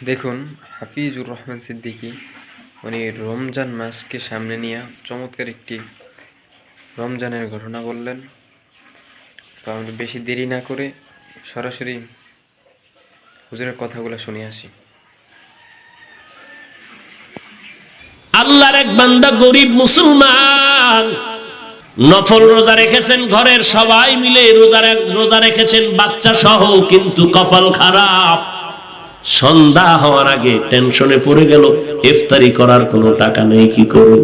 দেখুন, হাফিজুর রহমান সিদ্দিকী উনি রমজান মাসকে সামনে নিয়ে চমৎকার একটি রমজানের ঘটনা বললেন। তো আমি বেশি দেরি না করে সরাসরি হুজুরের কথাগুলো শুনে আসি। আল্লাহর এক বান্দা গরিব মুসলমান নফল রোজা রেখেছেন, ঘরের সবাই মিলে রোজা রেখেছেন বাচ্চা সহ, কিন্তু কপাল খারাপ। সন্ধ্যা হওয়ার আগে টেনশনে পড়ে গেল, ইফতারি করার কোনো টাকা নেই, কি করব?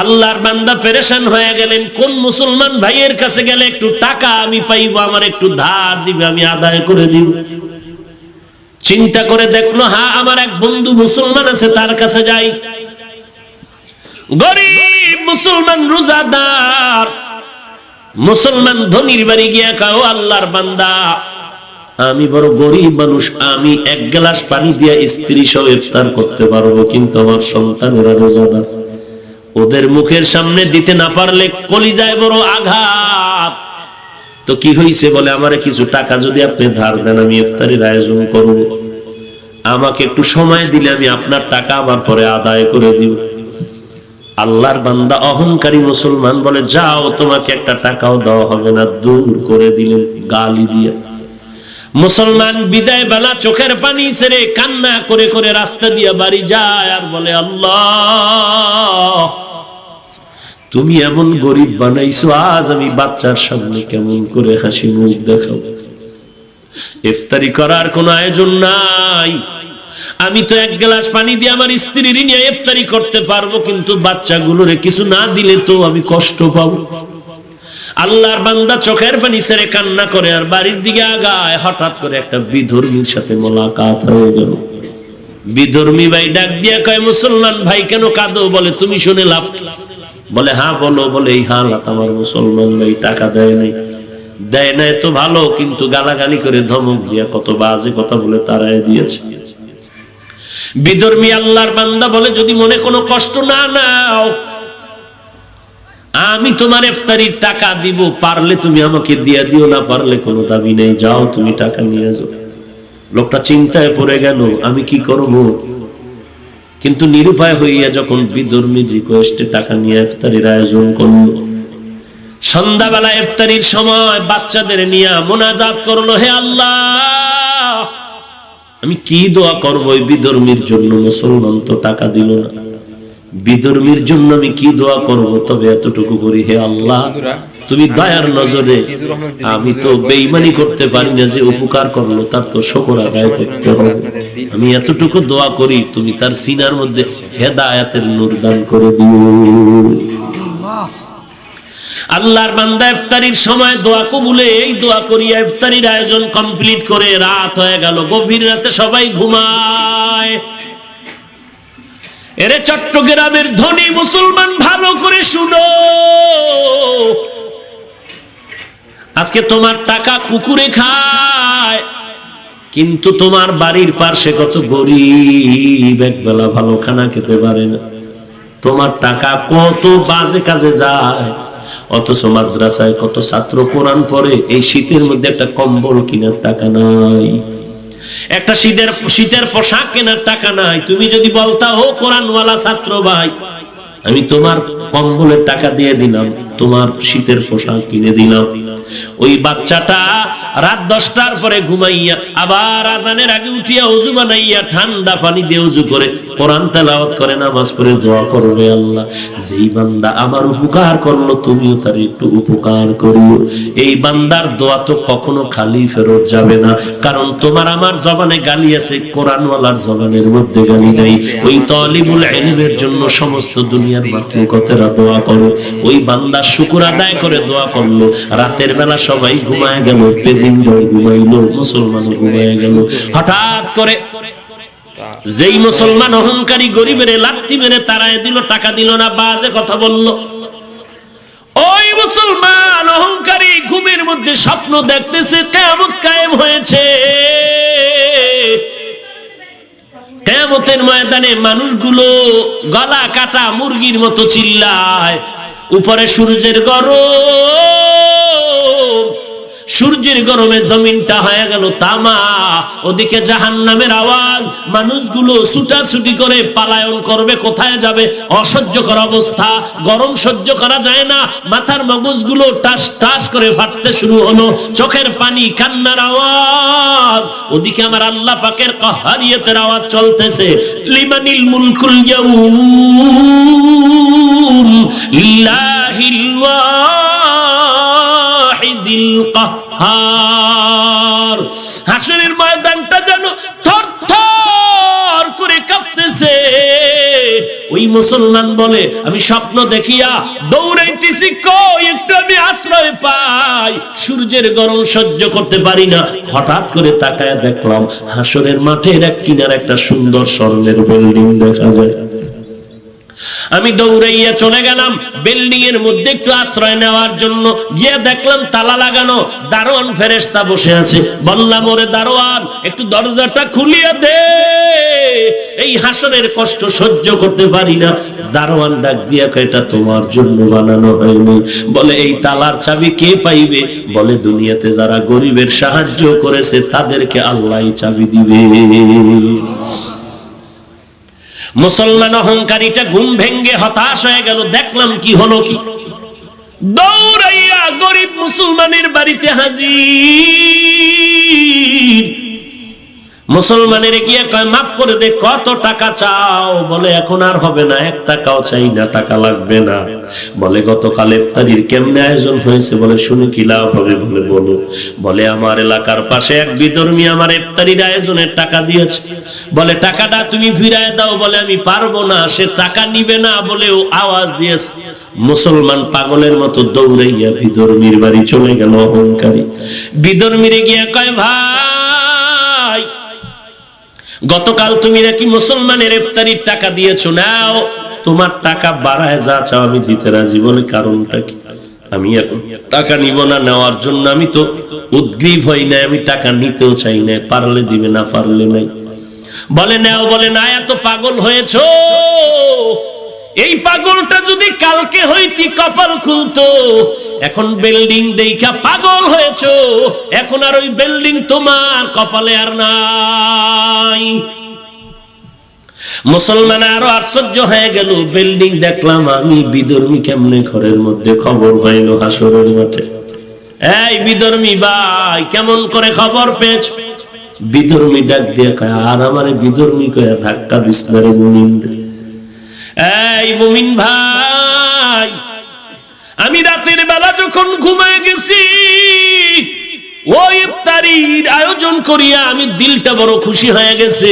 আল্লাহর বান্দা পেরেশান হয়ে গেলেন, কোন মুসলমান ভাইয়ের কাছে গেলে একটু টাকা আমি পাইবো, আমার একটু ধার দিবে, আমি আদায় করে দিব। চিন্তা করে দেখলো, হ্যাঁ আমার এক বন্ধু মুসলমান আছে, তার কাছে যাই। গরিব মুসলমান রোজাদার মুসলমান ধনির বাড়ি গিয়া কয়, ও আল্লাহর বান্দা, আমি বড় গরিব মানুষ, আমি এক গ্লাস পানি দিয়া স্ত্রী সহ ইফতার করতে পারবো, কিন্তু আমার সন্তানেরা রোজাদার, ওদের মুখের সামনে দিতে না পারলে কলিজায় বড় আঘাত। তো কি হইছে? বলে, আমারে কিছু টাকা যদি আপনি ধার দেন, আমি ইফতারির আয়োজন করব, আমাকে একটু সময় দিলে আমি আপনার টাকা আবার পরে আদায় করে দিব। আল্লাহর বান্দা অহংকারী মুসলমান বলে, যাও, তোমাকে একটা টাকাও দেওয়া হবে না। দূর করে দিলেন গালি দিয়া। মুসলমান বিদায় বেলা চোখের পানি ছেড়ে কান্না করে করে রাস্তা দিয়া বাড়ি যায় আর বলে, আল্লাহ, তুমি এমন গরিব বানাইছো, আজ আমি বাচ্চার সামনে কেমন করে হাসি মুখ দেখাবো? ইফতারি করার কোন আয়োজন নাই। আমি তো এক গ্লাস পানি দিয়ে আমার স্ত্রীর নিয়ে ইফতারি করতে পারবো, কিন্তু বাচ্চাগুলোরে কিছু না দিলে তো আমি কষ্ট পাবো। আল্লাহর বান্দা চোখের পানি ছেড়ে কান্না করে আর বাড়ির দিকে আগায়। হঠাৎ করে একটা বিধর্মীর সাথে মোলাকাত হয়ে গেল। বিধর্মী ভাই ডাক দিয়া কয়, মুসলমান ভাই কেন কাঁদো? বলে, তুমি শুনে লাভ? বলে, হ্যাঁ বলো। বলে, এই হালাত আমার মুসলমান ভাই টাকা দেয় নাই। দেয় নাই তো ভালো, কিন্তু গালাগালি করে ধমক দিয়া কত বাজে কথা বলে তারাই দিয়েছে। বিধর্মী আল্লাহর বান্দা বলে, যদি মনে কোনো কষ্ট না নাও, আমি তোমার ইফতারির টাকা দিব, পারলে তুমি আমাকে দিয়া দিও, না পারলে কোনো দাবি নেই, যাও তুমি টাকা নিয়ে যাও। লোকটা চিন্তায় পড়ে গেল, আমি কি করব? কিন্তু নিরুপায় হইয়া যখন বিধর্মীর রিকোয়েস্টে টাকা নিয়ে ইফতারির আয়োজন করলো, সন্ধ্যাবেলা ইফতারির সময় বাচ্চাদের নিয়ে মোনাজাত করলো, হে আল্লাহ, আমি কি দোয়া করবো এই বিধর্মীর জন্য? মুসলমান তো টাকা দিল না, বিধর্মীর জন্য আমি কি দোয়া করব? তবে এতটুকু করি, হে আল্লাহ, তুমি দয়ার নজরে, আমি তো বেঈমানি করতে পারি না, যে উপকার করলো তার তো শুকর আদায় করতে হবে। আমি এতটুকু দোয়া করি, তুমি তার সিনার মধ্যে হেদায়েতের নূর দান করে দিও। আল্লাহর বান্দা ইফতারির সময় দোয়া কবুলে এই দোয়া করিয়া ইফতারির আয়োজন কমপ্লিট করে রাত হয়ে গেল। গভীর রাতে সবাই ঘুমায়। এরে চট্টগ্রামের ধনী মুসলমান, ভালো করে শুনো, আজকে তোমার টাকা কুকুরে খায়, কিন্তু তোমার বাড়ির পাশে কত গরিব একবেলা ভালো খানা খেতে পারে না। তোমার টাকা কত বাজে কাজে যায়, অথচ মাদ্রাসায় কত ছাত্র কোরআন পড়ে, এই শীতের মধ্যে একটা কম্বল কেনার টাকা নাই, একটা শীতের পোশাক কেনার টাকা নাই। তুমি যদি বলতা, ও কোরআনওয়ালা ছাত্র ভাই, আমি তোমার কম্বলের টাকা দিয়ে দিলাম, তোমার শীতের পোশাক কিনে দিলাম, ওই বাচ্চাটা রাত 10টার পরে ঘুমাইয়া আবার আজানের আগে উঠিয়া ওযু বানাইয়া ঠান্ডা পানি দিয়ে ওযু করে কোরআন তেলাওয়াত করে, নামাজ পড়ে দোয়া করবে, আল্লাহ, যেই বান্দা আমার উপকার করলো, তুমিও তার একটু উপকার করিও। এই বান্দার দোয়া তো কখনো খালি ফেরত যাবে না, কারণ তোমার আমার জবানে গালি আছে, কোরআনওয়ালার জবানের মধ্যে গালি নাই। ওই তালিবুল ইলমের জন্য সমস্ত দুনিয়ার মাখলুকাতেরা দোয়া করে, ওই বান্দা শুকর আদায় করে দোয়া করলো। রাতের বেলা সবাই ঘুমায় গেল, বেদিন ঘুমাইলো, মুসলমান ঘুমায় গেল। হঠাৎ করে যেই মুসলমান অহংকারী গরিবের লাথি মেরে তাড়ায় দিল, টাকা দিল না, বাজে কথা বলল, ওই মুসলমান অহংকারী ঘুমের মধ্যে স্বপ্ন দেখতেছে কিয়ামত কায়েম হয়েছে। কিয়ামতের ময়দানে মানুষগুলো গলা কাটা মুরগির মতো চিল্লায়, উপরে সূর্যের গরম, সূর্যের গরমে জমিনটা হয়ে গেল তামা, ওদিকে জাহান্নামের আওয়াজ, মানুষগুলো ছুটাছুটি করে পালায়ন করবে, কোথায় যাবে, অসহ্যকর অবস্থা, গরম সহ্য করা যায় না, মাথার মগজগুলো টাস টাস করে ফাটতে শুরু হলো, চোখের পানি, কান্নার আওয়াজ, ওদিকে আমার আল্লাহ পাকের কাহারিয়তের আওয়াজ চলতেছে, লিমানিল মুলকুল ইয়াউম লিল্লাহিল ওয়াহিদিল কাহ্হার। হাসরের ময়দানটা যেন থরথর করে কাঁপতেছে। ওই মুসলমান বলে, আমি স্বপ্ন দেখিয়া দৌড়াইতেছি, কই একটু আমি আশ্রয় পাই, সূর্যের গরম সহ্য করতে পারি না। হঠাৎ করে তাকায় দেখলাম হাসরের মাঠের এক কিনারে একটা সুন্দর স্বর্ণের বিল্ডিং দেখা যায়। আমি দৌড়াইয়া চলে গেলাম বিল্ডিং এর মধ্যে একটু আশ্রয় নেওয়ার জন্য। গিয়ে দেখলাম তালা লাগানো, দারোয়ান ফেরেশতা বসে আছে। বললাম, ওরে দারোয়ান, একটু দরজাটা খুলিয়ে দে, এই হাসরের কষ্ট সহ্য করতে পারি না। দারোয়ান ডাক দিয়া কয়, এটা তোমার জন্য বানানো হয়নি। বলে, এই তালার চাবি কে পাইবে? বলে, দুনিয়াতে যারা গরিবের সাহায্য করেছে তাদেরকে আল্লাহই চাবি দিবে। মুসলমান অহংকারীটা ঘুম ভেঙ্গে হতাশ হয়ে গেল। দেখলাম কি হলো, কি দৌড়াইয়া গরিব মুসলমানের বাড়িতে হাজির। মুসলমানের গিয়ে কয়, মাফ করে দে, কত টাকা চাও? বলে, এখন আর হবে না, 1 টাকাও চাই না, টাকা লাগবে না। বলে, গতকাল ইফতারির কেমনে আয়োজন হয়েছে? বলে, শুনে কি লাভ হবে? বলে, বলো। বলে, আমার এলাকার পাশে এক বিধর্মী আমার ইফতারির আয়োজনের টাকা দিয়েছে। বলে, টাকাটা তুমি ফিরায় দাও। বলে, আমি পারবো না, সে টাকা নিবে না বলেও আওয়াজ দিয়েছে। মুসলমান পাগলের মতো দৌড়াইয়া বিধর্মীর বাড়ি চলে গেল। অহংকারী বিধর্মীরে গিয়ে কয়, ভাই, গতকাল তুমি নাকি মুসলমানের ইফতারির টাকা দিয়েছো, নাও, তোমার টাকা বাড়ায় যা চাও আমি দিতে রাজি। বলে, কারণটা কি? আমি এখন টাকা নিব না, নেওয়ার জন্য আমি তো উদ্গ্রীব হই না, আমি টাকা নিতেও চাই না, পারলে দিবে, না পারলে নাই। বলে, নাও। বলে, না, এত পাগল হয়েছো, এই পাগলটা যদি কালকে হইতি কপাল খুলতো। এখন বিল্ডিং দেখা পাগল হয়েছো, এখন আর ওই বিল্ডিং তোমার কপালে আর নাই। মুসলমান আরো আশ্চর্য হয়ে গেল। বিল্ডিং দেখলাম আমি, বিধর্মী কেমনে ঘরের মধ্যে? খবর পাইল হাসরের মাঠে। এই বিধর্মী ভাই, কেমন করে খবর পেয়েছ? বিধর্মী ডাক দিয়ে কয়, আর আমারে বিধর্মী কয়ে ধাক্কা দিস না রে মুমিন। এই মুমিন ভাই, আমি রাতের বেলা যখন ঘুমায় গেছি, ওই ইফতারির আয়োজন করিয়া আমি দিলটা বড় খুশি হয়ে গেছে।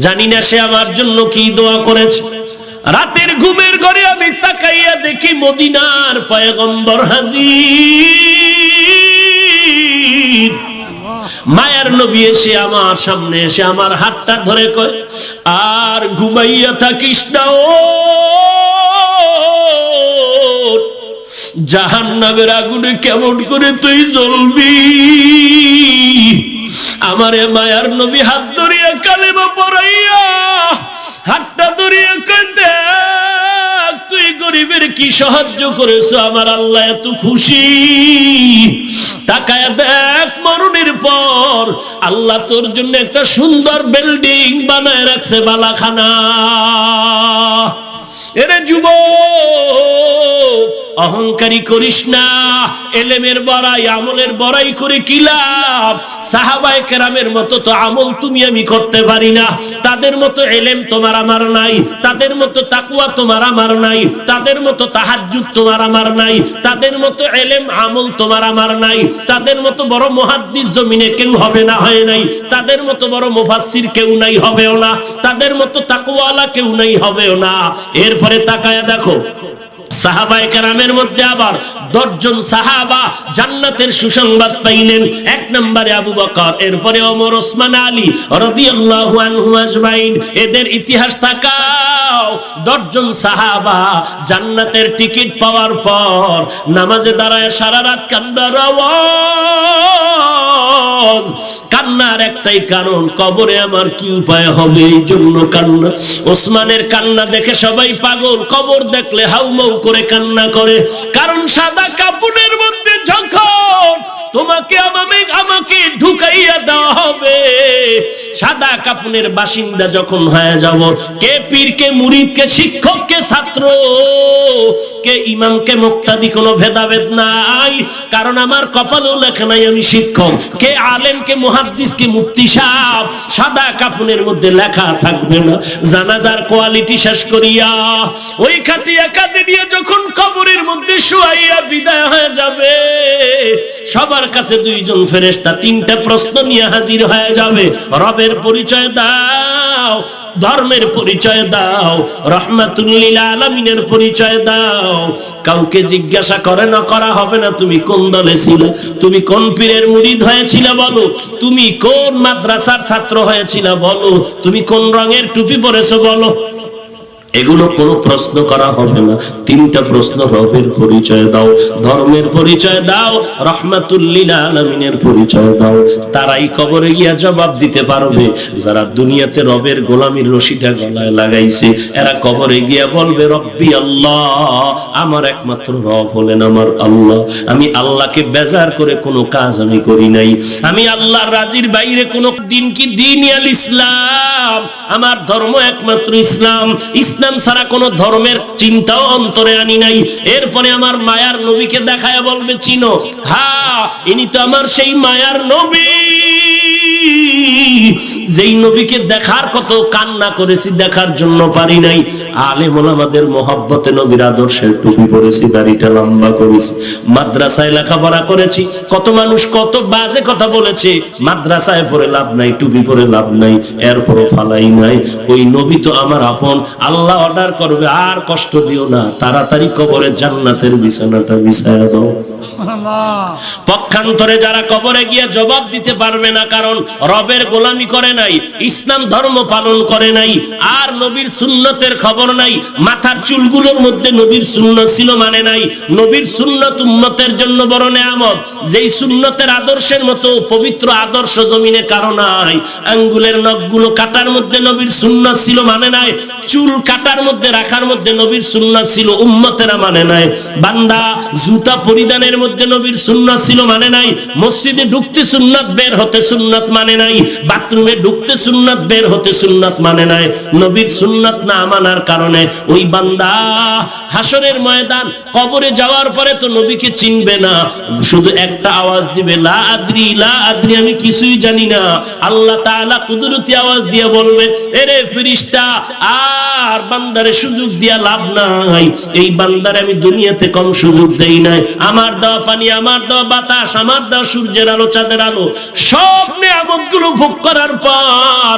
জানি না সে আমার জন্য কি দোয়া করেছে। রাতের ঘুমের ঘরে আমি তাকাইয়া দেখি মদিনার পয়গম্বর হাজির। মায়ার নবী এসে আমার সামনে এসে আমার হাতটা ধরে কয়, আর ঘুমাইয়া থাকিস না, ও জাহান্নামের আগুনে কেমন করে তুই জ্বলবি। আমারে মায়ার নবী হাত ধরিয়া কালেমা পড়াইয়া হাতটা ধরিয়া কয়, দেখ তুই গরিবের কি সাহায্য করেছো, আমার আল্লাহ এত খুশি। তাকায়া দেখ, মরণের পর আল্লাহ তোর জন্য একটা সুন্দর বিল্ডিং বানায় রাখছে, বালাখানা। এরে যুবক, অহংকারী করিস না। এলেমের বড়াই, আমলের বড়াই করে কি লাভ? সাহাবায়ে কেরামের মতো তো আমল তুমি আমি করতে পারি না, তাদের মতো এলেম তোমার আমার নাই, তাদের মতো তাকওয়া তোমার আমার নাই, তাদের মতো তাহাজ্জুদ তোমার আমার নাই, তাদের মতো এলেম আমল তোমার আমার নাই, তাদের মতো বড় মুহাদ্দিস জমিনে কেউ হবে না, হয় নাই, তাদের মতো বড় মুফাসসির কেউ নাই, হবেও না, তাদের মতো তাকওয়ালা কেউ নাই, হবেও না। এরপরে তাকায়া দেখো, সাহাবায়ে কেরামের মধ্যে আবার 10 জন সাহাবা জান্নাতের সুসংবাদ পাইলেন। 1 নম্বরে আবু বকর, এরপরে ওমর, ওসমান, আলী রাদিয়াল্লাহু আনহুম আজমাইন। এদের ইতিহাস তাকাও। 10 জন সাহাবা জান্নাতের টিকিট পাওয়ার পর নামাজে দাঁড়ায় সারা রাত কান্নার আওয়াজ। কান্নার একটাই কারণ, কবরে আমার কি উপায় হবে, এই জন্য কান্না। ওসমানের কান্না দেখে সবাই পাগল, কবর দেখলে হাউমাউ করে কান্না করে। কারণ সাদা কাপড়ের মধ্যে যখন তোমাকে আমাকে ঢুকাইয়া দেওয়া হবে। সাদা কাফনের বাসিন্দা যখন হয়ে যাব, কে পীর, কে মুরিদ, কে শিক্ষক, কে ছাত্র, কে ইমাম, কে মুক্তাদি, কোনো ভেদাভেদ নাই। কারণ আমার কপালেও লেখা নাই আমি শিক্ষক। কে আলেম, কে মুহাদ্দিস, কে মুফতি সাহেব, সাদা কাফনের মধ্যে লেখা থাকবে না। জানাজার কোয়ালিটি শেষ করিয়া ওই খাটিয়া কাঁদে নিয়ে যখন কবরের মধ্যে শুয়াইয়া বিদায় হয়ে যাবে, সবার কাছে দুইজন ফেরেশতা তিনটা প্রশ্ন নিয়ে হাজির হয়ে যাবে। রবের পরিচয় দাও, ধর্মের পরিচয় দাও, রহমাতুল লিল আলামিনের পরিচয় দাও। কাউকে জিজ্ঞাসা করা হবে না তুমি কোন দলে ছিলে, তুমি কোন পীরের মুরিদ হয়েছিলে বলো, তুমি কোন মাদ্রাসার ছাত্র হয়েছিলে বলো, তুমি কোন রঙের টুপি পরেছো বলো। এগুলো কোনো প্রশ্ন করা হবে না। তিনটা প্রশ্ন, রবের পরিচয় দাও, ধর্মের পরিচয় দাও, রহমাতুল লিল আলামিনের পরিচয় দাও। তারাই কবরে গিয়া জবাব দিতে পারবে। যারা দুনিয়াতে রবের গোলামির রশিটা গলায় লাগাইছে, এরা কবরে গিয়া বলবে রব্বি আল্লাহ, আমার একমাত্র রব হলেন আমার আল্লাহ। আমি আল্লাহকে বেজার করে কোনো কাজ আমি করি নাই। আমি আল্লাহর রাজির বাইরে কোনো দিন কি দিন আল ইসলাম, আমার ধর্ম একমাত্র ইসলাম। ইসলাম ছাড়া কোন ধর্মের চিন্তাও অন্তরে আনি নাই। এরপরে আমার মায়ার নবীকে দেখায় বলবে চিনো, হ্যাঁ ইনি তো আমার সেই মায়ার নবী, যেই নবীকে দেখার কত কান্না করেছি, দেখার জন্য পারি নাই। আলেম ওলামাদের মহব্বতে নবীর আদর্শের টুপি পরেছি, দাড়িটা লম্বা করেছি, মাদ্রাসায় লেখাপড়া করেছি। কত মানুষ কত বাজে কথা বলেছে, মাদ্রাসায় পড়ে লাভ নাই, টুপি পরে লাভ নাই, এরপরও ফালাই নাই। ওই নবী তো আমার আপন। আল্লাহ অর্ডার করবে, আর কষ্ট দিও না, তাড়াতাড়ি কবরে জান্নাতের বিছানাটা বিছায়া দাও। পক্ষান্তরে যারা কবরে গিয়ে জবাব দিতে পারবে না, কারণ রবের গোলামি করে নাই, ইসলাম ধর্ম পালন করে নাই, আর নবীর সুন্নতের খবর নাই, মাথার চুলগুলোর মধ্যে নবীর সুন্নত ছিল মানে নাই। নবীর সুন্নত উম্মতের জন্য বড় নেয়ামত, যেই সুন্নতের আদর্শের মতো পবিত্র আদর্শ জমিনে কারো নাই। আঙ্গুলের নখগুলো কাটার মধ্যে নবীর সুন্নত ছিল মানে নাই, চুল কাটার মধ্যে রাখার মধ্যে নবীর সুন্নাত ছিল, উম্মতেরা মানে নাই। বান্দা জুতা পরিধানের মধ্যে নবীর সুন্নাত ছিল মানে নাই। মসজিদে ঢুকতে সুন্নাত, বের হতে সুন্নাত মানে নাই। বাথরুমে ঢুকতে সুন্নাত, বের হতে সুন্নাত মানে নাই। নবীর সুন্নাত না মানার কারণে ওই বান্দা হাসরের ময়দান কবরে যাওয়ার পরে তো নবীকে চিনবে না, শুধু একটা আওয়াজ দিবে, লা আদ্রি, লা আদ্রি, আমি কিছুই জানি না। আল্লাহ তাআলা কুদরতি আওয়াজ দিয়ে বলবে, এরে ফেরেশতা, আর বান্দারে সুযোগ দিয়া লাভ নাই। এই বান্দারে আমি দুনিয়াতে কম সুযোগ দেই নাই। আমার দেওয়া পানি, আমার দেওয়া বাতাস, আমার দেওয়া সূর্যের আলো, চাঁদের আলো, সব নিয়ামতগুলো ভোগ করার পর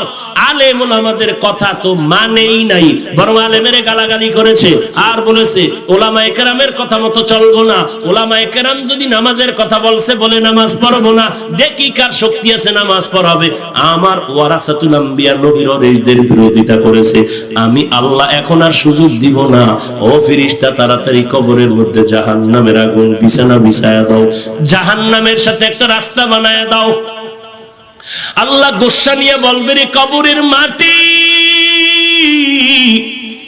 আলেম ওলামাদের কথা তো মানেই নাই, বরং আলেমেরে গালাগালি করেছে আর বলেছে ওলামায়ে কেরামের কথা মতো চলবো না। ওলামায়ে কেরাম যদি নামাজের কথা বলছে, বলে নামাজ পড়বো না। দেখি কার শক্তি আছে নামাজ পড়াবে। আমার ওয়ারাসাতুল আম্বিয়া নবীর ওয়ারিসদের বিরোধিতা করেছে। আমি আল্লাহ এখন আর সুযোগ দিব না। ও ফেরেশতা, তাড়াতাড়ি কবরের মধ্যে জাহান্নামের আগুন বিছানা বিছায়া দাও, জাহান্নামের সাথে একটা রাস্তা বানায়া দাও। আল্লাহ গোসা নিয়ে বলবে, রে কবরের মাটি,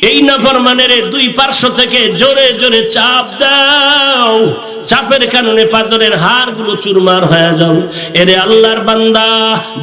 এই নাফরমানের দুই পার্শ্ব থেকে জোরে জোরে চাপ দাও। চাপের কারণে পাজরের হাড়গুলো চুরমার হয়ে যাও। এরে আল্লাহর বান্দা,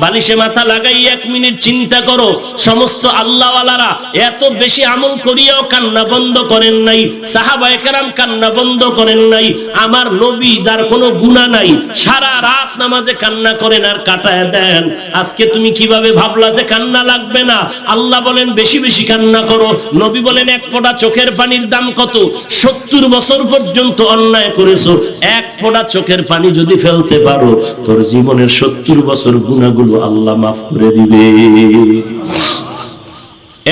বালিশে মাথা লাগাই 1 মিনিট চিন্তা করো, সমস্ত আল্লাহওয়ালারা এত বেশি আমল করিয়াও কান্না বন্ধ করেন নাই। সাহাবায়ে কেরাম কান্না বন্ধ করেন নাই। আমার নবী, যার কোনো গুনাহ নাই, সারা রাত নামাজে কান্না করেন আর কাটায় দেন। আজকে তুমি কিভাবে ভাবলা যে কান্না লাগবে না? আল্লাহ বলেন বেশি বেশি কান্না করো। নবী বলেন এক ফোঁটা চোখের পানির দাম কত? 70 বছর পর্যন্ত অন্যায় করেছো, এক ফোঁটা চোখের পানি যদি ফেলতে পারো, তোর জীবনের 70 বছর গুনাহগুলো আল্লাহ মাফ করে দিবে।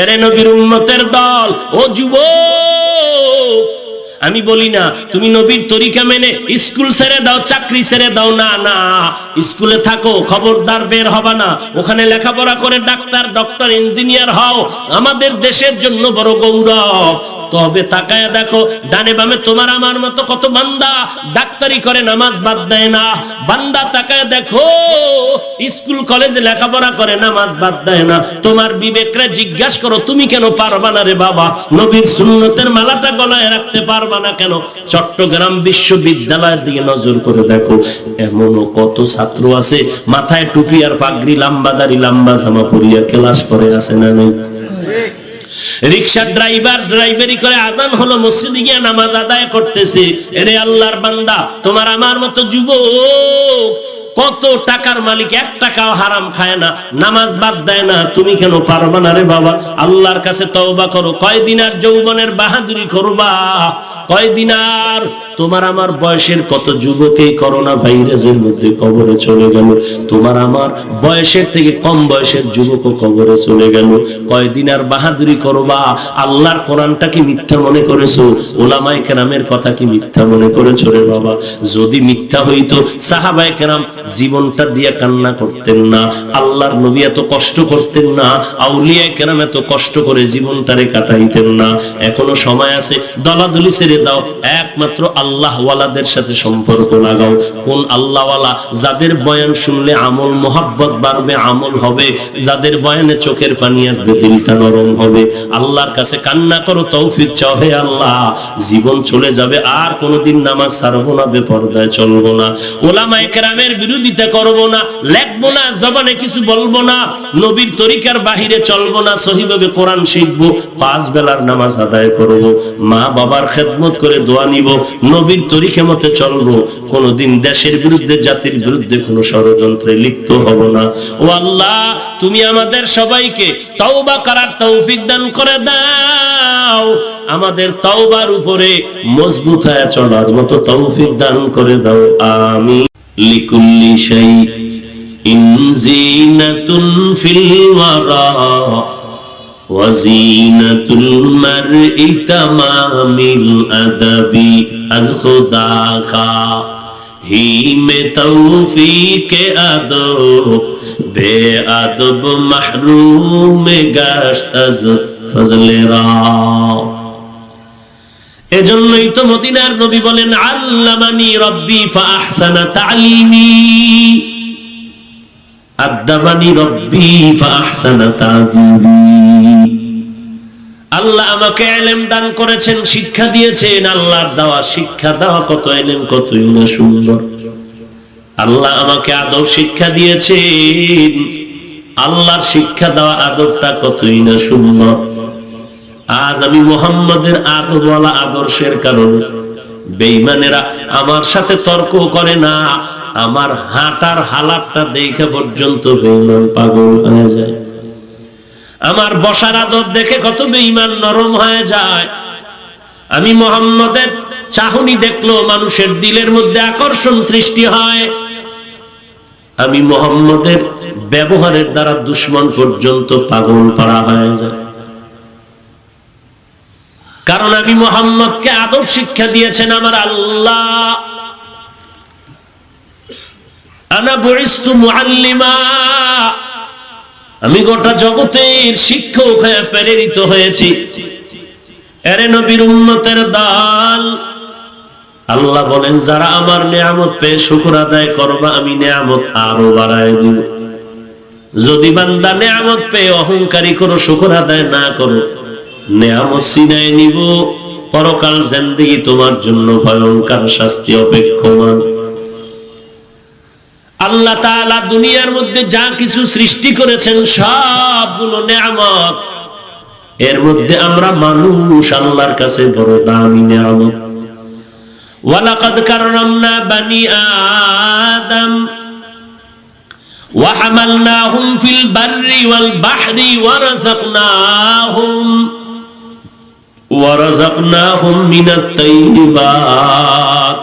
এরে নবীর উম্মতের দল, ও যুবক, আমি বলি না তুমি নবীর তরিকা মেনে স্কুল ছেড়ে দাও, চাকরি ছেড়ে দাও, না না, স্কুলে থাকো, খবরদার বের হবে না। ওখানে লেখাপড়া করে ডাক্তার, ডক্টর, ইঞ্জিনিয়ার হও। আমাদের দেশের জন্য বড় গৌরব। তবে তাকায় দেখো ডানে বামে তোমার আমার মতো কত বান্দা ডাক্তারি করে নামাজ বাদ দেয় না। বান্দা তাকায় দেখো স্কুল কলেজে লেখাপড়া করে নামাজ বাদ দেয় না। তোমার বিবেকরে জিজ্ঞাসা করো তুমি কেন পারবা না রে বাবা? নবীর সুন্নতের মালাটা গলায় রাখতে পারবা না কেন? চট্টগ্রাম বিশ্ববিদ্যালয়ের দিকে নজর করে দেখো, এমনও কত ছাত্র আছে মাথায় টুপি আর পাগড়ি, লম্বা দাড়ি, লম্বা জামা পরিয়া ক্লাস করে আছে না নেই? রিকশা ড্রাইভার ড্রাইভারি করে আজান হলো মসজিদে গিয়ে নামাজ আদায় করতেছে। এরে আল্লাহর বান্দা, তোমার আমার মতো যুবক কত টাকার মালিক, 1 টাকাও হারাম খায় না, নামাজ বাদ দেয় না, তুমি কেন পারবা না রে বাবা? আল্লাহর কাছে তওবা করো। কয়দিন আর যৌবনের বাহাদুরি করবা? কয়দিন আর? তোমার আমার বয়সের কত যুবক এই করোনা ভাইরাসের মধ্যে কবরে চলে গেল। তোমার আমার বয়সের থেকে কম বয়সের যুবকও কবরে চলে গেল। কয়দিন আর বাহাদুরি করবা? আল্লাহর কোরআনটা কি মিথ্যা মনে করেছো? ওলামায়ে কেরামের কথা কি মিথ্যা মনে করেছো রে বাবা? যদি মিথ্যা হইতো সাহাবায়ে কেরাম জীবনটা দিয়ে কান্না করতেন না, আল্লাহর নবী এত কষ্ট করতেন না, আউলিয়ায়ে কেরাম এত কষ্ট করে জীবনটারে কাটাইতেন না। এখনো সময় আছে, দলাদলি ছেড়ে দাও, একমাত্র আল্লাহ ওয়ালাদের সাথে সম্পর্ক লাগাও। কোন আল্লাহ ওয়ালা? যাদের বয়ান শুনলে আমল মোহাব্বত বাড়বে, আমল হবে, যাদের বয়ানে চোখের পানি আসবে, দিলটা নরম হবে। আল্লাহর কাছে কান্না করো, তৌফিক চাও, হে আল্লাহ জীবন চলে যাবে, আর কোনোদিন নামাজ ছাড়বো না, বেপরদায় চলবো না, ওলামায়ে কেরামের বিরোধিতা করবো না, লেখবো না, জবানে কিছু বলবো না, নবীর তরিকার বাহিরে চলবো না, সহিভাবে কোরআন শিখবো, 5 বেলার নামাজ আদায় করবো, মা বাবার খেদমত করে দোয়া নিব, নবীর তরিকা মতে চলবো, কোনদিন দেশের বিরুদ্ধে জাতির বিরুদ্ধে কোনো ষড়যন্ত্রে লিপ্ত হব না। ও আল্লাহ, তুমি আমাদের সবাইকে তওবা করার তৌফিক দান করে দাও, আমাদের তওবার উপরে মজবুত হয়ে চলার মতো তৌফিক দান করে দাও, আমিন। লিকুল্লি শাইইন জিনাতুন ফিল ওয়ারা ওয়াজিনাতুল মারই তামামিল আদাবি আজ খুদা খা হি মে তৌফিক আদব বে আদব মাহরুম গাশত আজ ফজলে রা। এজন্যই তো মদিনার নবী বলেন, আল্লামানি রব্বি ফাআহসানা তা'লিমি, আদাবানি রব্বি ফাআহসানা তা'যীবি। আল্লাহ আমাকে ইলম দান করেছেন, শিক্ষা দিয়েছেন। আল্লাহর দেওয়া শিক্ষা দেওয়া কত ইলম, কতই না সুন্দর। আল্লাহ আমাকে আদব শিক্ষা দিয়েছেন, আল্লাহর শিক্ষা দেওয়া আদবটা কতই না সুন্দর। আজ আমি মুহাম্মাদের আদবওয়ালা আদর্শের কারণে বেঈমানেরা আমার সাথে তর্ক করে না, আমার হাঁটার হালাতটা দেখে পর্যন্ত বেঈমান পাগল হয়ে যায়। আমার বসার আদব দেখে কত বেঈমান নরম হয়ে যায়। আমি মুহাম্মাদের চাহনি দেখলো মানুষের দিলের মধ্যে আকর্ষণ সৃষ্টি হয়। আমি মুহাম্মাদের ব্যবহারের দ্বারা দুশমন পর্যন্ত পাগল পাড়া হয়ে যায়। কারণ আমি মুহাম্মদকে আদব শিক্ষা দিয়েছেন আমার আল্লাহ। আনা বুইস্তু মুআল্লিমা, আমি গোটা জগতের শিক্ষক হয়ে প্রেরিত হয়েছি। এরে নবীর উম্মতের দল, আল্লাহ বলেন যারা আমার নিয়ামত পেয়ে শুকর আদায় করবা, আমি নিয়ামত আরো বাড়ায় দিব। যদি বান্দা নিয়ামত পেয়ে অহংকারী করো, শুকর আদায় না করো, নিয়ামত ছিনায় নিব, পরকাল জিন্দেগি তোমার জন্য ভয়ঙ্কর শাস্তি অপেক্ষমান। আল্লাহ তাআলা দুনিয়ার মধ্যে যা কিছু সৃষ্টি করেছেন সবগুলো নিয়ামত। এর মধ্যে আমরা মানুষ আল্লাহর কাছে বড় দামি নিয়ামত। ওয়ালাকাদ কাররামনা বানি আদম ওয়া হামালনাহুম ফিল বাররি ওয়াল বাহরি ওয়ারাযাকনাহুম মিনাত তাইয়্যিবাত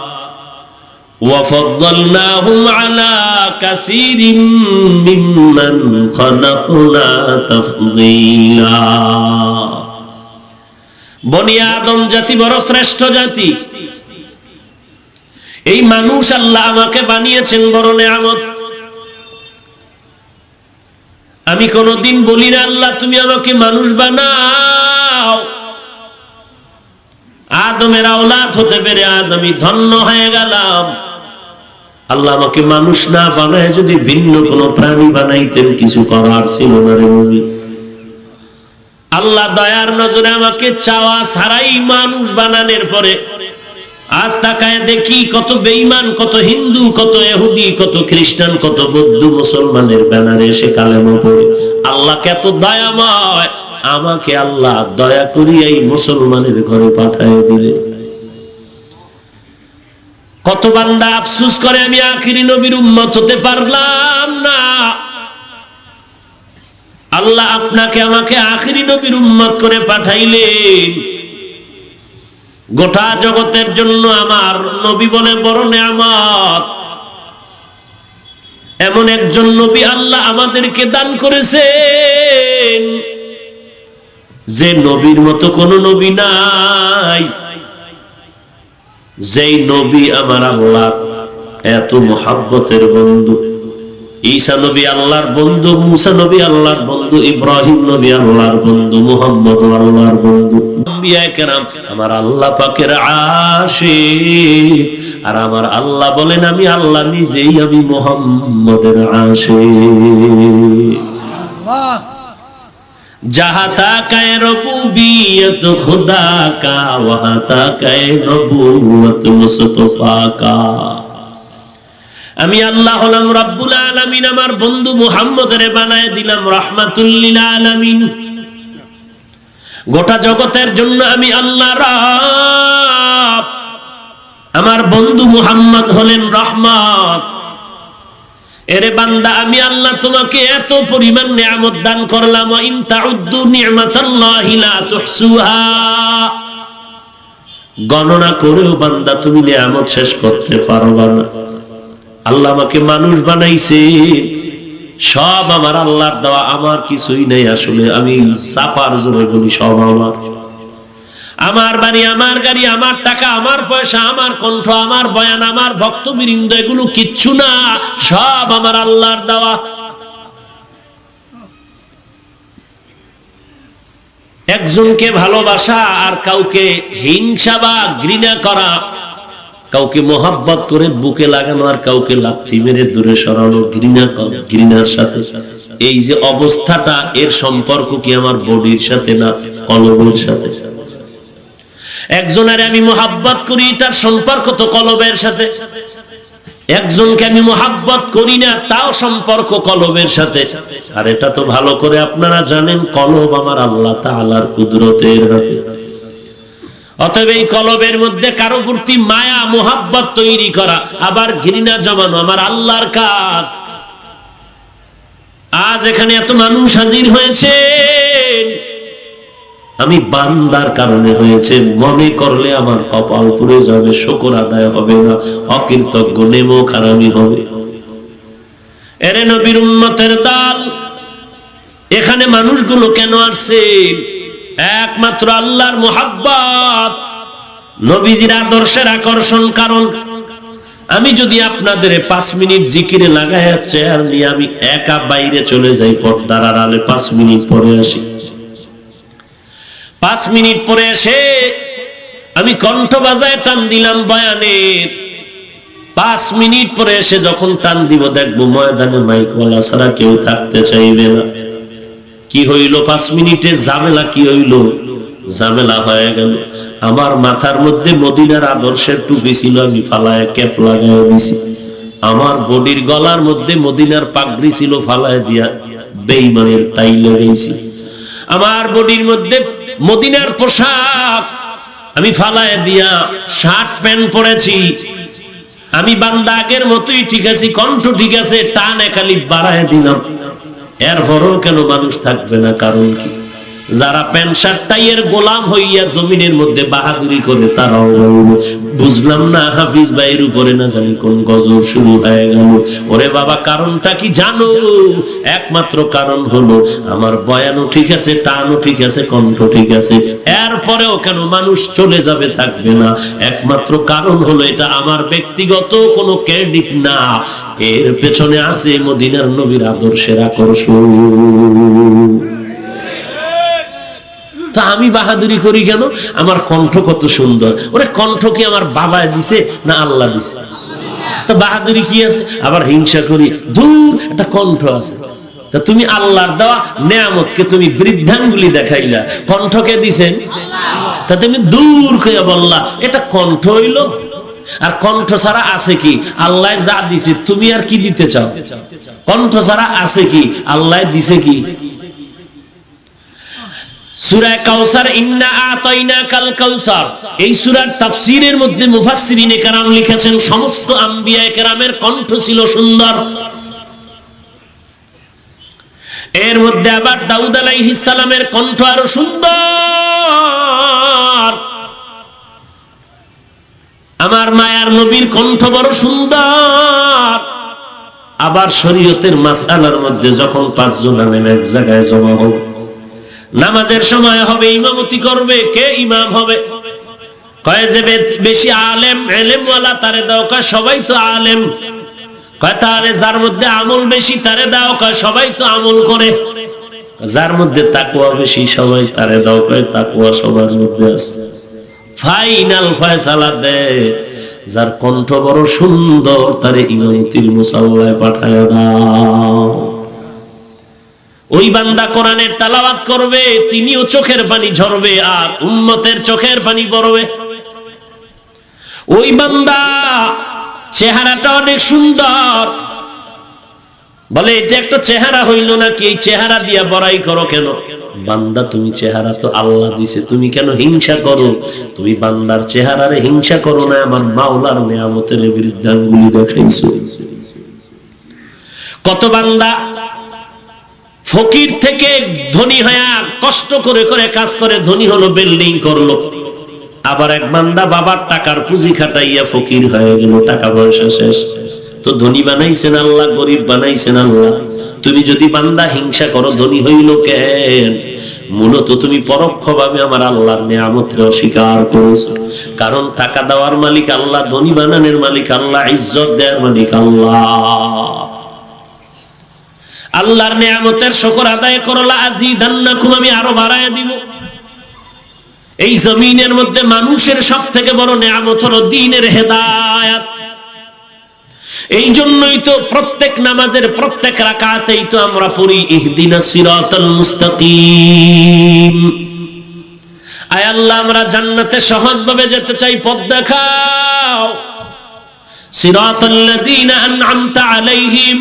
وفضلناهم على كثير ممن خلقنا تفضيلا। বনি আদম জাতি বড় শ্রেষ্ঠ জাতি। এই মানুষ আল্লাহ আমাকে বানিয়েছেন বড় নিয়ামত। আমি কোনদিন বলি না আল্লাহ তুমি আমাকে মানুষ বানাও, আদমের আওলাদ হতে পেরে আজ আমি ধন্য হয়ে গেলাম। আল্লাহ আমাকে মানুষ না বানায় যদি ভিন্ন কোনো প্রাণী বানাইতেন কিছু করার ছিল না রে নবী। আল্লাহ দয়ার নজরে আমাকে চাওয়া ছাড়াই মানুষ বানানোর পরে আজ তাকায় দেখি কত বেঈমান, কত হিন্দু, কত ইহুদি, কত খ্রিস্টান, কত বৌদ্ধ মুসলমানের ব্যানারে এসে কালেমা পড়ে। আল্লাহ কত দয়াময়, আমাকে আল্লাহ দয়া করিয়া এই মুসলমানের ঘরে পাঠায় দিলে। কত বান্দা আফসোস করে আমি আখিরি নবীর উম্মত হতে পারলাম না। আল্লাহ আপনাকে আমাকে আখিরি নবীর উম্মত করে পাঠাইলেন। গোটা জগতের জন্য আমার নবী বলে বড় নেয়ামত। এমন একজন নবী আল্লাহ আমাদেরকে দান করেছেন যে নবীর মতো কোন নবী নাই। যেই নবী আমার আল্লাহ এত মুহাব্বতের বন্ধু। ঈসা নবী আল্লাহর বন্ধু, মুসা নবী আল্লাহর বন্ধু, ইব্রাহিম নবী আল্লাহর বন্ধু, মুহাম্মদ আল্লাহর বন্ধু। আম্বিয়া কেরাম আমার আল্লাহ পাকের আশিক। আর আমার আল্লাহ বলেন আমি আল্লাহ নিজেই আমি মুহাম্মদের আশিক। जहाँ तक है रबूबियत खुदा का वहाँ तक है नबूवत मुस्तफा का। আমি আল্লাহ হলাম রব্বুল আলামিন, আমার বন্ধু মুহাম্মদের বানায় দিলাম রাহমাতুল লিল আলামিন। গোটা জগতের জন্য আমি আল্লাহ রব, আমার বন্ধু মুহাম্মদ হলেন রহমত। এরে বান্দা আমি আল্লাহ তোমাকে এত পরিমাণ নিয়ামত দান করলাম, ইন তাউদ্দু নি'মাতাল্লাহি লা তুহসুহা। গণনা করেও বান্দা তুমি নিয়ামত শেষ করতে পারবা না। আল্লাহ আমাকে মানুষ বানাইছে, সব আমার আল্লাহর দেওয়া, আমার কিছুই নেই। আসলে আমি চাপার জোরে বলি সব আমার। আমার বাড়ি, আমার গাড়ি, আমার টাকা, আমার পয়সা, আমার কণ্ঠ, আমার বয়ান, আমার ভক্তবৃন্দ, এগুলো কিচ্ছু না, সব আমার আল্লাহর দেওয়া। একজনকে ভালোবাসা আর কাউকে হিংসা বা ঘৃণা করা, কাউকে মোহাব্বত করে বুকে লাগানো আর কাউকে লাথি মেরে দূরে সরানো, ঘৃণার সাথে। এই যে অবস্থাটা, এর সম্পর্ক কি আমার বডির সাথে না কলবের সাথে? একজনের আমি মোহাব্বত করি, তার সম্পর্ক তো কলবের সাথে। একজনকে আমি মোহাব্বত করি না, তাও সম্পর্ক কলবের সাথে। আর এটা তো ভালো করে আপনারা জানেন, কলব আমার আল্লাহ তাআলার কুদরতের হাতে। অতএব এই কলবের মধ্যে কারো প্রতি মায়া মোহাব্বত তৈরি করা, আবার ঘৃণা জমানো আমার আল্লাহর কাজ। আজ এখানে এত মানুষ হাজির হয়েছে, আমি বান্দার কারণে হয়েছে। মনে করলে আমার কপাল পুড়ে যাবে, শুকর আদায় হবে না, অকৃতজ্ঞ নেমক হারামি হবে। এরে নবীর উম্মতের দল, এখানে মানুষগুলো কেন আসছে? একমাত্র আল্লাহর মুহাব্বত, নবীজির আদর্শের আকর্ষণ। কারণ আমি যদি আপনাদের 5 মিনিট জিকিরে লাগাইয়া চেয়ার নিয়ে আমি একা বাইরে চলে যাই, পর্দার আড়ালে 5 মিনিট পরে আসি, 5 মিনিট পরে এসে আমি কণ্ঠ বাজায় টান দিলাম বয়ানের, 5 মিনিট পরে এসে যখন টান দিব দেখবো ময়দানে মাইকওয়ালা ছাড়া কেউ থাকতে চাইবে না। কি হইল 5 মিনিটে? ঝামেলা কি হইল? ঝামেলা হয়ে গেল। আমার মাথার মধ্যে মদিনার আদর্শের টুপি ছিল, আমি ফালায় ক্যাপ লাগায় দিছি। আমার বডির গলার মধ্যে মদিনার পাগড়ি ছিল, ফালায় দিয়া বেঈমানের টাই লাগাইছি। আমার বডির মধ্যে মদিনার পোশাক আমি ফালায় দিয়া শার্ট প্যান্ট পরেছি। আমি বান্দা আগের মতোই ঠিক আছি, কণ্ঠ ঠিক আছে, টান একালি বাড়ায় দিলাম। এরপরও কেন মানুষ থাকবে না? কারণ কি? যারা প্যান্ট শার্ট টাইয়ের গোলাম হইয়া জমিনের মধ্যে বাহাদুরি করে, তারাও বুঝলাম না হাফিজ ভাইয়ের উপরে না জানি কোন গজব শুরু হয়ে গেল। ওরে বাবা, কারণটা কি জানো? একমাত্র কারণ হলো আমার বয়ানও ঠিক আছে, টানও ঠিক আছে, কণ্ঠ ঠিক আছে, এরপরেও কেন মানুষ চলে যাবে, থাকবে না? একমাত্র কারণ হলো এটা আমার ব্যক্তিগত কোনো ক্রেডিট না, এর পেছনে আছে মদিনার নবীর আদর্শের আকর্ষণ। তো আমি বাহাদুরি করি কেন? আমার কণ্ঠ কত সুন্দর। ওরে কণ্ঠ কি আমার বাবা দিছে না আল্লাহ দিছে? তো বাহাদুরি কি আছে? আবার হিংসা করি, দূর একটা কণ্ঠ আছে। তা তুমি আল্লাহর দেওয়া নেয়ামতকে তুমি বৃদ্ধাঙ্গুলি দেখাইলা, কণ্ঠকে দিছেন তা তুমি দূর করে বললা এটা কণ্ঠ হইল। আর কণ্ঠ ছাড়া আছে কি? আল্লাহ যা দিছে তুমি আর কি দিতে চাও? কণ্ঠ ছাড়া আছে কি? আল্লাহ দিছে কি? সূরা কাউসার, ইন্না আতাইনাকাল কাউসার, এই সূরার তাফসীরের মধ্যে মুফাসসিরিনে কেরাম লিখেছেন সমস্ত আম্বিয়া কেরামের কণ্ঠ ছিল সুন্দর। এর মধ্যে আবার দাউদ আলাইহিস সালামের কণ্ঠ আরো সুন্দর। আমার মায়ার নবীর কণ্ঠ বড় সুন্দর। আবার শরীয়তের মাসআলার মধ্যে যখন 5 জন আলেম এক জায়গায় জমা হবে, নামাজের সময় হবে, ইমামতি করবে, কে ইমাম হবে? কয় যে বেশি আলেম ইলমওয়ালা তারে দাও। কয় সবাই তো আলেম। কয় তাহলে যার মধ্যে আমল বেশি তারে দাও। কয় সবাই তো আমল করে। যার মধ্যে তাকওয়া বেশি সবাই তারে দাও। কয় তাকওয়া সবার মধ্যে আছে। ফাইনাল ফয়সালা দে, যার কণ্ঠ বড় সুন্দর তারে ইমামতির মুসাল্লায় পাঠায় দাও। ওই বান্দা কোরআনের তেলাওয়াত করবে, তিনিও চোখের পানি ঝরবে আর উম্মতের চোখের পানি পড়বে। ওই বান্দা চেহারাটা অনেক সুন্দর, বলে এটা একটা চেহারা হইল নাকি? এই চেহারা দিয়া বড়াই করো কেন? বান্দা তুমি চেহারা তো আল্লাহ দিছে, তুমি কেন হিংসা করো? তুমি বান্দার চেহারারে হিংসা করো না, আমার মাওলার নিয়ামতের বিরুদ্ধে আঙ্গুলি দেখাইছো। কত বান্দা ফকির থেকে ধনী হয়ে কষ্ট করে করে কাজ করে ধনী হলো, বিল্ডিং করলো। আবার এক বান্দা বাবার টাকার পুঁজি খাটাইয়া ফকির হয়ে গেল, টাকা পয়সা শেষ। তো ধনী বানাইছেন আল্লাহ, গরিব বানাইছেন আল্লাহ। তুমি যদি বান্দা হিংসা করো, ধনী হইল কেন? মূলত তুমি পরোক্ষভাবে আমার আল্লাহর নিয়ামতকে অস্বীকার করেছো। কারণ টাকা দেওয়ার মালিক আল্লাহ, ধনী বানানোর মালিক আল্লাহ, ইজ্জত দেওয়ার মালিক আল্লাহ। আল্লাহর নিয়ামতের শুকর আদায় করলা, আজিদান্নাকুম, আমি আরো বাড়ায় দিব। এই জমিনের মধ্যে মানুষের সবথেকে বড় নিয়ামত হলো দ্বীনের হেদায়েত। এই জন্যই তো প্রত্যেক নামাজের প্রত্যেক রাকাতেই তো আমরা পড়ি ইহদিনাস সিরাতাল মুস্তাকিম। আয় আল্লাহ, আমরা জান্নাতে সহজভাবে যেতে চাই, পথ দেখাও। সিরাতাল্লাযীনা আন'আমতা আলাইহিম,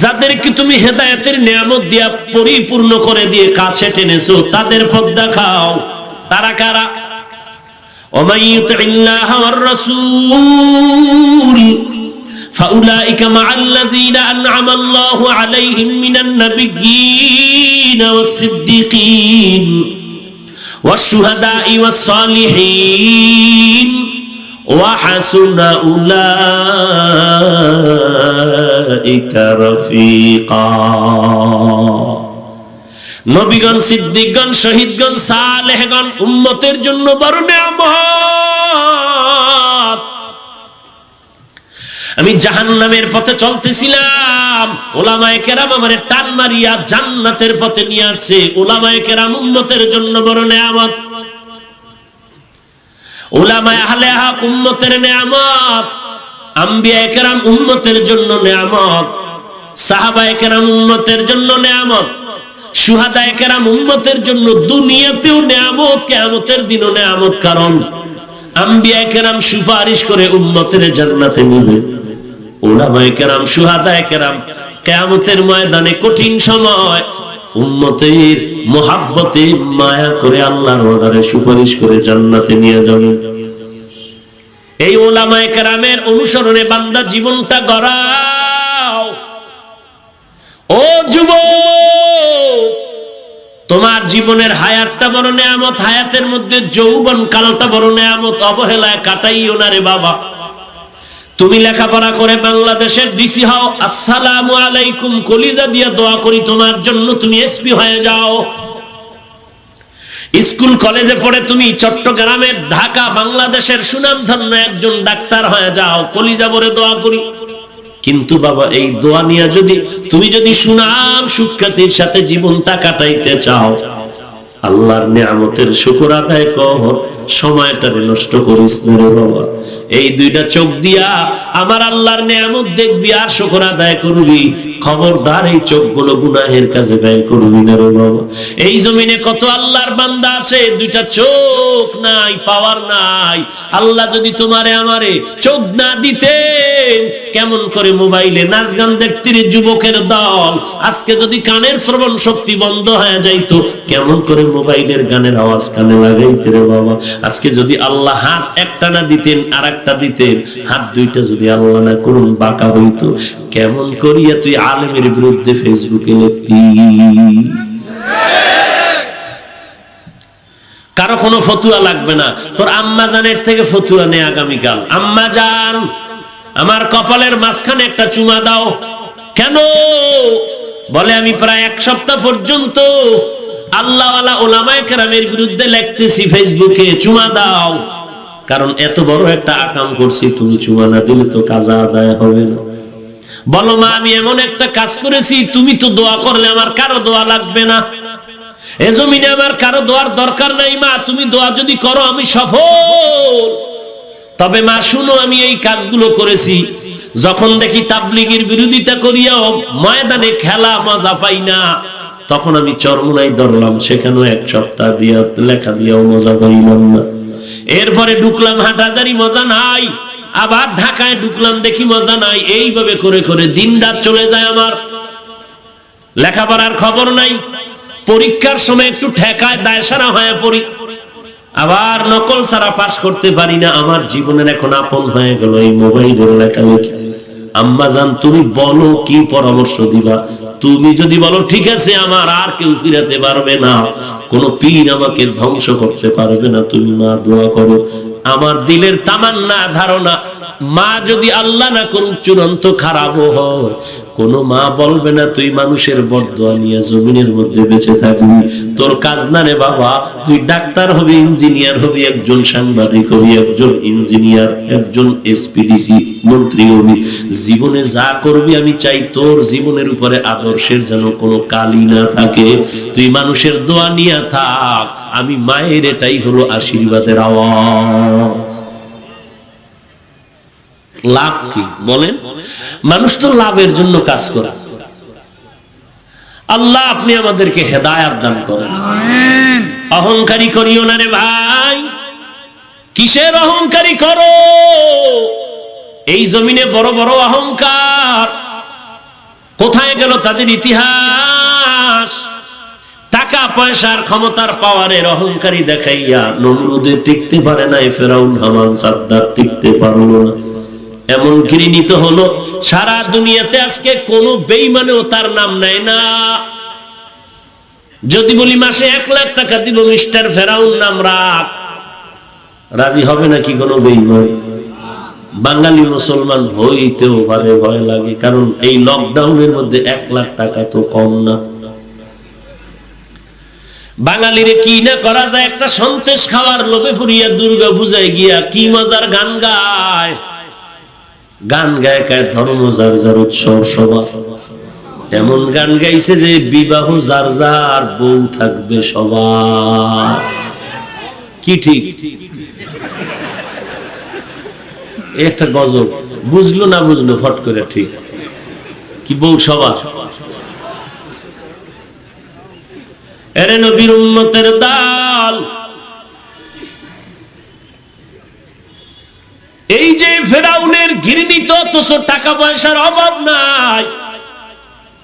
যাদেরকে তুমি হেদায়েতের নিয়ামত দিয়া পরিপূর্ণ করে দিয়ে কাছে টেনেছো, তাদের পথ দেখাও। তারা কারা? ওমাই ইউতিল্লাহা ওয়ার রাসূল ফাউলাইকা মাআল্লাযীনা আন'আমাল্লাহু আলাইহিম মিনান নাবিয়্যিনা ওয়াস সিদ্দীকিন ওয়াশ শুহাদাই ওয়াস সালিহিন ওয়া হাসুনা উলাইকা রাফিকা। নবীগণ, সিদ্দিকগণ, শহীদগণ, সালেহগণ উম্মতের জন্য বড় নিয়ামত। আমি জাহান্নামের পথে চলতেছিলাম, উলামায়ে কেরাম আমারে টান মারিয়া জান্নাতের পথে নিয়ে আসছে। উলামায়ে কেরাম উম্মতের জন্য বড় নিয়ামত। উলামায়ে আহলে হক উম্মতের নিয়ামত, আম্বিয়ায়ে কেরাম উম্মতের জন্য নিয়ামত, সাহাবায়ে কেরাম উম্মতের জন্য নিয়ামত, শুহাদায়ে কেরাম উম্মতের জন্য দুনিয়াতেও নিয়ামত, কিয়ামতের দিনও নিয়ামত। কারণ আম্বিয়ায়ে কেরাম সুপারিশ করে উম্মতের জান্নাতে নিবে। উলামায়ে কেরাম, শুহাদায়ে কেরাম কিয়ামতের ময়দানে কঠিন সময় উম্মতের মুহাব্বতে মায়া করে আল্লাহর ওয়াদারে সুপারিশ করে জান্নাতে নিয়ে যাবে। এই উলামায়ে কেরামের অনুসরণে বান্দা জীবনটা গড়াও। ও যুবক, তোমার জীবনের হায়াতটা বড় নিয়ামত। হায়াতের মধ্যে যৌবন কালটা বড় নিয়ামত। অবহেলায় কাটাইও না রে বাবা। তুমি লেখাপড়া করে বাংলাদেশের ডিসি হও, আসসালামু আলাইকুম, কলিজা দিয়া দোয়া করি তোমার জন্য, তুমি এসপি হয়ে যাও। স্কুল কলেজে পড়ে তুমি চট্টগ্রামের, ঢাকা, বাংলাদেশের সুনামধন্য একজন ডাক্তার হয়ে যাও, কলিজা ভরে দোয়া করি। কিন্তু বাবা, এই দোয়া নিয়ে তুমি যদি সুনাম সুখ্যাতির সাথে জীবনটা কাটাইতে চাও, আল্লাহর নিয়ামতের শুকর আদায় কর, সময়টারে নষ্ট করিস না রে বাবা। এই দুইটা চোখ দিয়া আমার আল্লাহর নিয়ামত দেখবি আর শুকর আদায় করবি, খবরদার এই চোখগুলো গুনাহের কাজে ব্যয় করবি না রে বাবা। এই জমিনে কত আল্লাহর বান্দা আছে দুইটা চোখ নাই, পাওয়ার নাই। আল্লাহ যদি তোমারে আমারে চোখ না দিতেন, কেমন করে মোবাইলে নাচ গান দেখতে রে যুবকের দল। আজকে যদি কানের শ্রবণ শক্তি বন্ধ হয়ে যাইতো, কেমন করে মোবাইলের গানের আওয়াজ কানে লাগাইতে রে বাবা। আজকে যদি আল্লাহ হাত একটা না দিতেন আর একটা দিতেন, হাত দুইটা যদি আল্লাহ না করুন বাঁকা হইতো, কেমন করিয়া তুই আলেমের বিরুদ্ধে ফেসবুকে লিখতি? কারো কোনো ফতুয়া লাগবে না, তোর আম্মা জানের থেকে ফতুয়া নে আগামীকাল। আম্মা জান, আমার কপালের মাঝখানে একটা চুমা দাও। কেন? বলে আমি প্রায় এক সপ্তাহ পর্যন্ত আল্লাহওয়ালা ওলামায়ে কেরামের বিরুদ্ধে লিখতেছি ফেসবুকে, চুমা দাও। কারণ এত বড় একটা আকাম করছি, তুমি চুমা না দিলে তো কাজা আদায় হবে না। বলো মা, আমি এমন একটা কাজ করেছি, তুমি তো দোয়া করলে আমার কারো দোয়া লাগবে না, এ জমিনে আমার কারো দোয়ার দরকার নাই। মা, তুমি দোয়া যদি করো আমি সফল। তবে মা শুনো, আমি এই কাজগুলো করেছি যখন দেখি তাবলীগের বিরোধিতা করিয়াও ময়দানে খেলা মজা পাই না, তখন আমি চরমোনাই ধরলাম, সেখানেও এক সপ্তাহ দিয়া লেখা দিয়াও মজা পাইলাম না। এরপরে ঢুকলাম হাটহাজারি, মজা নাই। আবার ঢাকায় ঢুকলাম, দেখি মজা নাই। এইভাবে করে করে দিন রাত চলে যায় আমার, লেখাপড়ার খবর নাই। পরীক্ষার সময় একটু ঠেকায় দায়সারা হয়ে পড়ি, আবার নকল ছাড়া পাস করতে পারি না। আমার জীবনের এখন আপন হয়ে গেল এই মোবাইলের লেখালেখি। আম্মা জান, তুমি বলো কি পরামর্শ দিবা? তুমি যদি বলো ঠিক আছে, আমার আর কেউ ফিরাতে পারবে না, কোন পীর আমাকে ধ্বংস করতে পারবে না, তুমি মা দোয়া করো। আমার দিলের তামান্না, ধারণা, মা যদি আল্লাহ না করুক চূড়ান্ত খারাপও হয়, কোন মা বলবে না তুই মানুষের বদদোয়া নিয়ে জমিনের মধ্যে বেঁচে থাকবি। তোর কাজ না রে বাবা, তুই ডাক্তার হবি, ইঞ্জিনিয়ার হবি, একজন সাংবাদিক হবি, একজন ইঞ্জিনিয়ার, একজন এসপিডিসি মন্ত্রী হবি। জীবনে যা করবি আমি চাই তোর জীবনের উপরে আদর্শের যেন কোনো কালি না থাকে। তুই মানুষের দোয়া নিয়ে থাক, আমি মায়ের এটাই হলো আশীর্বাদের আওয়াজ। লাভ কি বলেন? মানুষ তো লাভের জন্য কাজ করে। আল্লাহ আপনি আমাদেরকে হেদায়েত দান করেন। আমিন। অহংকারী করিও না রে ভাই। কিসের অহংকারী করো? এই জমিনে বড় বড় অহংকার কোথায় গেল তাদের ইতিহাস? টাকা পয়সার ক্ষমতার পাওয়ারের অহংকারী দেখাইয়া নমরুদে টিকতে পারে নাই, ফেরাউন হামান সাদ্দাত টিকতে পারলো না। এমন ঘৃণিত হলো সারা দুনিয়াতে আজকে কোন বেঈমানেও তার নাম নেয় না। যদি বলি মাসে 1 লাখ টাকা দিব মিস্টার ফেরাউন নাম রাখ, রাজি হবে নাকি কোনো বেঈমান? বাঙালি মুসলমান হইতেও পারে, ভয় লাগে, কারণ এই লকডাউনের মধ্যে 1 লাখ টাকা তো কম না। বাঙালিরে কি না করা যায়, একটা সন্তেষ খাওয়ার লোভে পড়িয়া দুর্গা পূজায় গিয়া কি মজার গান গায়। গান গায় গায় ধর্ম যার যার, উৎসব সভা, এমন গান গাইছে যে বিবাহ যার যার, বউ থাকবে সবার। কি ঠিক? একটা গজব, বুঝলো না বুঝলো ফট করে ঠিক কি বউ সবার। এরে নবীর উম্মতের দল, এই যে ফেরাউনের ঘৃণিত, অথচ টাকা পয়সার অভাব নাই,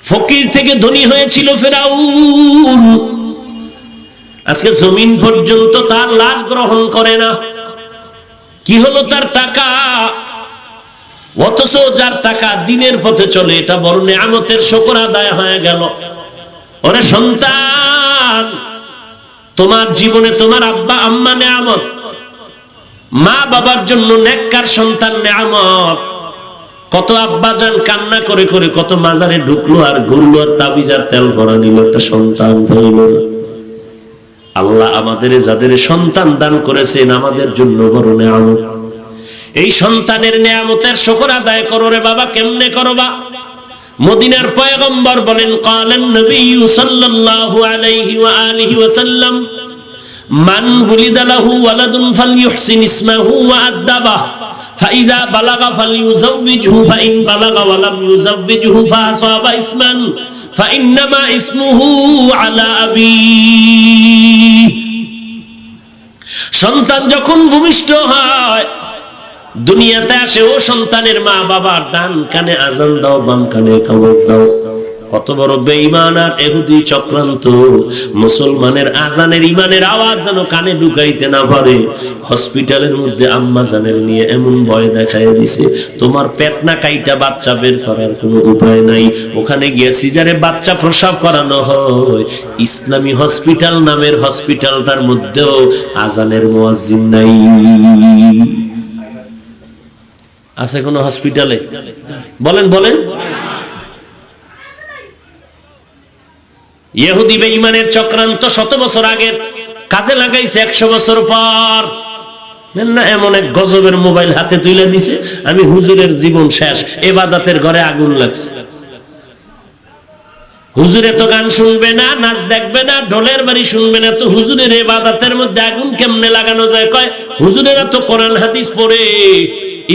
ফকির থেকে ধনী হয়েছিল ফেরাউন। আজকে জমিন পর্যন্ত তার লাশ গ্রহণ করে না। কি হলো তার টাকা? অথচ যার টাকা দিনের পথে চলে, এটা বড় নিয়ামতের শুকর আদায় হয়ে গেল। ওরে সন্তান, তোমার জীবনে তোমার আব্বা আম্মা নিয়ামত, মা বাবার জন্য নেককার সন্তান নিয়ামত। কত আব্বা জান কান্না করে করে কত মাজারে ঢুকলো আর ঘুরলো আর তাবিজ আর তেল ভরা নিল, একটা সন্তান হইল না। আল্লাহ আমাদের যাদের সন্তান দান করেছেন আমাদের জন্য বড় নিয়ামত। এই সন্তানের নিয়ামতের শুকর আদায় করো রে বাবা। কেমনে করবা? মদিনার পয়গম্বর বলেন, ক্বালান নবী সাল্লাল্লাহু আলাইহি ওয়া আলিহি ওয়াসাল্লাম, মান উলিদা লাহু ওয়ালাদুন ফালইউহসিন ইসমাহু ওয়া আদাবাহ ফাইযা বালাগা ফালইউযাওবিজহু ফাইন বালাগা ওয়া লাম ইউযাওবিজহু ফাআসাবা ইসমান ফাইন্নামা ইসমুহু আলা আবিহি। সন্তান যখন ভূমিষ্ঠ হয়, দুনিয়াতে আসে, ও সন্তানের মা বাবার ডান কানে আজান দাও, বাম কানে খবর দাও। কত বড় বেঈমান আর ইহুদি চক্রান্ত! মুসলমানের আজানের ইমানের আওয়াজ যেন কানে ঢুকাইতে না পারে, হসপিটালের মধ্যে আম্মা জানের নিয়ে এমন ভয় দেখায় দিছে, তোমার পেট না কাইটা বাচ্চা বের করার কোনো উপায় নাই। ওখানে গিয়ে সিজারে বাচ্চা প্রসব করানো হয়। ইসলামী হসপিটাল নামের হসপিটালটার মধ্যেও আজানের মুয়াজ্জিন নাই। আছে কোন হসপিটালে? বলেন বলেন। ইহুদি বেঈমানের চক্রান্ত 100 বছর আগের কাজে লাগাইছে 100 বছর পর। না, এমন এক গজবের মোবাইল হাতে তুলে দিছে, আমি হুজুরের জীবন শেষ, ইবাদতের ঘরে আগুন লাগছে। হুজুরে তো গান শুনবে না, নাচ দেখবে না, ঢোলের বাড়ি শুনবে না, তো হুজুরের ইবাদতের মধ্যে আগুন কেমনে লাগানো যায়? কয় হুজুরেরা তো কোরআন হাদিস পড়ে,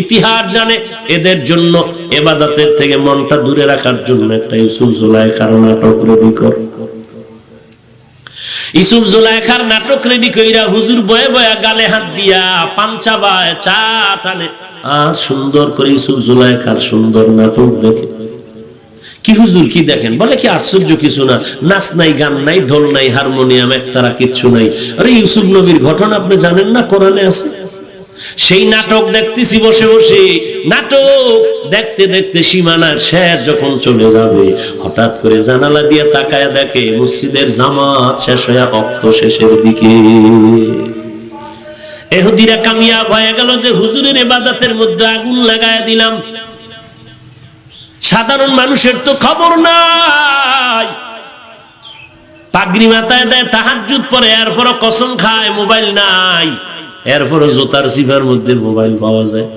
ইতিহাস জানে। এদের জন্য ইবাদতের থেকে মনটা দূরে রাখার জন্য একটা ইউসুফ জুলাইখার নাটক রেডি কর। ইউসুফ জুলাইখার নাটক রেডি কইরা হুজুর বয়ে বয়ে গালে হাত দিয়া পাঞ্চা বায়, চা টানে, আর সুন্দর করে ইউসুফ জুলাইখার সুন্দর নাটক দেখে। কি হুজুর কি দেখেন? বলে কি আশ্চর্য কিছু না, নাচ নাই, গান নাই, ঢোল নাই, হারমোনিয়াম একতারা কিচ্ছু নাই। আরে ইউসুফ নবীর ঘটনা আপনি জানেন না? কোরআনে আছে। সেই নাটক দেখতেছি বসে বসে, নাটক দেখতে দেখতে সীমানার শেষ যখন চলে যাবে, হঠাৎ করে জানালা দিয়ে তাকায় দেখে মসজিদের জামাত শেষ হয়ে অক্ত শেষের দিকে। ইহুদিরা কামিয়াব হয়ে গেল যে হুজুরের ইবাদতের মধ্যে আগুন লাগায় দিলাম। সাধারণ মানুষের তো খবর নাই, পাগড়ি মাথায় দেয়, তাহাজ্জুদ পড়ে, এরপরও কসম খায় মোবাইল নাই, এরপরও জোতার সিফার মধ্যে মোবাইল পাওয়া যায়।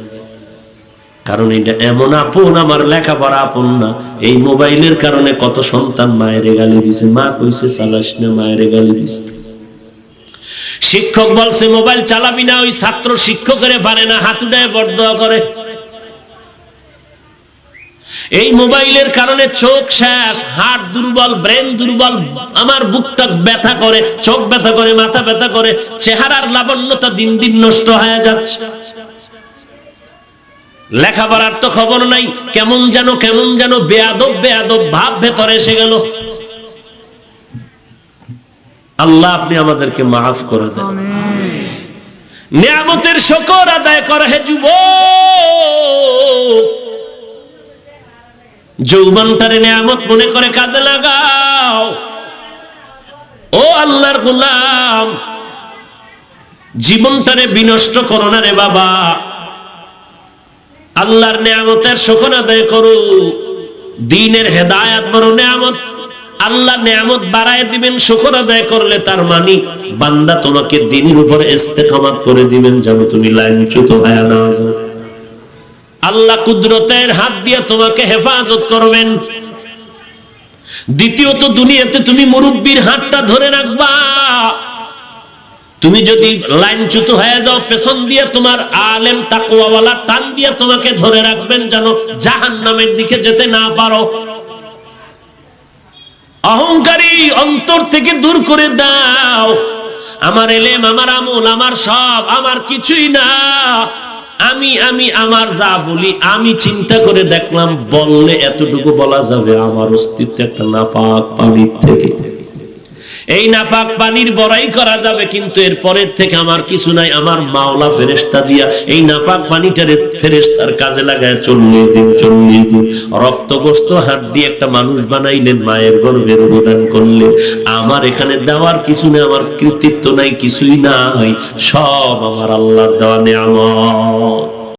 কারণ এটা এমন আপন, আমার লেখাপড়া আপন না। এই মোবাইলের কারণে কত সন্তান মায়ের গালি দিছে, মা কইছে চালাস না, মায়ের গালি দিছে। শিক্ষক বলছে মোবাইল চালাবি না, ওই ছাত্র শিক্ষকের পারে না, হাত উঠায় বরদোয়া করে। এই মোবাইলের কারণে চোখ শেষ, হার্ট দুর্বল, ব্রেন দুর্বল, আমার বুকটা ব্যথা করে, চোখ ব্যথা করে, মাথা ব্যথা করে, চেহারার লাবণ্যতা দিন দিন নষ্ট হয়ে যাচ্ছে। লেখাপড়ার তো খবর নাই, কেমন যেন বেয়াদব বেয়াদব ভাব ভেতরে এসে গেল। আল্লাহ আপনি আমাদেরকে মাফ করে দেন। নিয়ামতের শুকর আদায় করে হে যুবক, যৌবনটারে নিয়ামত মনে করে কাজে লাগাও। ও আল্লাহর গোলাম, জীবনটারে বিনষ্ট করো না রে বাবা। আল্লাহর নিয়ামতের শুকর আদায় করো। দ্বীনের হেদায়েত বড় নিয়ামত। আল্লাহ নিয়ামত বাড়ায় দিবেন শুকর আদায় করলে, তার মানে বান্দা তোমাকে দ্বীনের উপর ইস্তেকামত করে দিবেন, যেন তুমি লাইনচ্যুত হয়ে না যাও। আল্লাহ কুদরতের হাত দিয়ে তোমাকে হেফাজত করবেন। দ্বিতীয়ত, দুনিয়াতে তুমি মুরব্বির হাতটা ধরে রাখবা। তুমি যদি লাইনচ্যুত হয়ে যাও, পেছন দিয়ে তোমার আলেম তাকওয়াওয়ালা টান দিয়ে তোমাকে ধরে রাখবেন, যেন জাহান্নামের দিকে যেতে না পারো। অহংকারী অন্তর থেকে দূর করে দাও। আমার এলেম, আমার আমল, আমার সব, আমার কিছুই না। আমি আমার যা বলি, আমি চিন্তা করে দেখলাম, বললে এতটুকু বলা যাবে, আমার অস্তিত্ব একটা নাপাক পানির থেকে। এই নাপাক পানির বড়াই করা যাবে, কিন্তু এর পরের থেকে আমার কিছু নাই। আমার মাওলা ফেরেশতা দিয়া এই নাপাক পানিটারে ফেরেশতার কাজে লাগায় 40 দিন রক্ত গোশত হাত দিয়ে একটা মানুষ বানাইলেন, মায়ের গর্ভের অবদান করলেন। আমার এখানে দেওয়ার কিছু নেই, আমার কৃতিত্ব নাই, কিছুই নাই, সব আমার আল্লাহর দেওয়া নিয়ামত।